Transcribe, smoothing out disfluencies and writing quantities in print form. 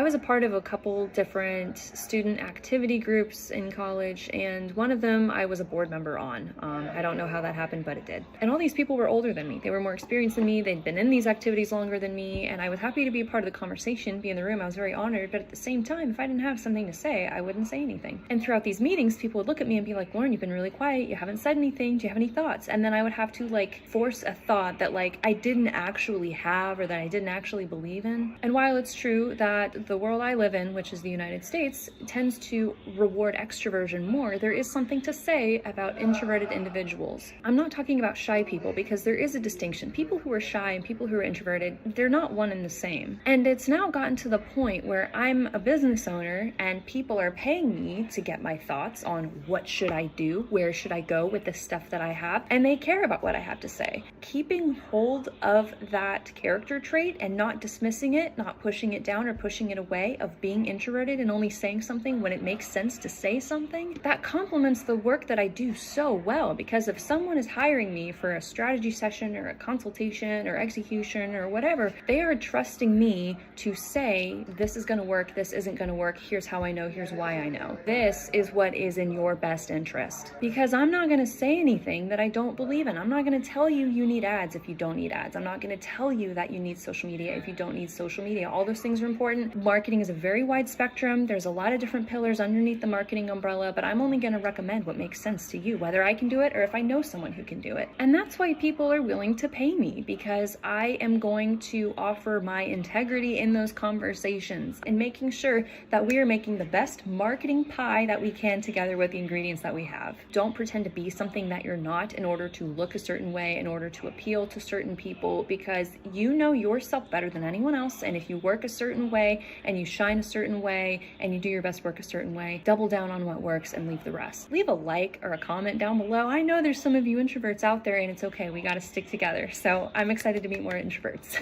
I was a part of a couple different student activity groups in college, and one of them I was a board member on. I don't know how that happened, but it did. And all these people were older than me. They were more experienced than me. They'd been in these activities longer than me, and I was happy to be a part of the conversation, be in the room. I was very honored, but at the same time, if I didn't have something to say, I wouldn't say anything. And throughout these meetings, people would look at me and be like, Lauren, you've been really quiet. You haven't said anything. Do you have any thoughts? And then I would have to like force a thought that like I didn't actually have or that I didn't actually believe in. And while it's true that the world I live in, which is the United States, tends to reward extroversion more, there is something to say about introverted individuals. I'm not talking about shy people because there is a distinction. People who are shy and people who are introverted, they're not one and the same. And it's now gotten to the point where I'm a business owner and people are paying me to get my thoughts on what should I do, where should I go with the stuff that I have, and they care about what I have to say. Keeping hold of that character trait and not dismissing it, not pushing it down or pushing it away, of being introverted and only saying something when it makes sense to say something, that complements the work that I do so well. Because if someone is hiring me for a strategy session or a consultation or execution or whatever, they are trusting me to say, this is going to work, this isn't going to work, here's how I know, here's why I know. This is what is in your best interest. Because I'm not going to say anything that I don't believe in. I'm not going to tell you you need ads if you don't need ads. I'm not going to tell you that you need social media if you don't need social media. All those things are important. Marketing is a very wide spectrum. There's a lot of different pillars underneath the marketing umbrella, but I'm only going to recommend what makes sense to you, whether I can do it or if I know someone who can do it. And that's why people are willing to pay me, because I am going to offer my integrity in those conversations and making sure that we are making the best marketing pie that we can together with the ingredients that we have. Don't pretend to be something that you're not in order to look a certain way, in order to appeal to certain people, because you know yourself better than anyone else. And if you work a certain way and you shine a certain way and you do your best work a certain way, double down on what works and leave the rest. Leave a like or a comment down below. I know there's some of you introverts out there, and it's okay. We got to stick together. So I'm excited to meet more introverts.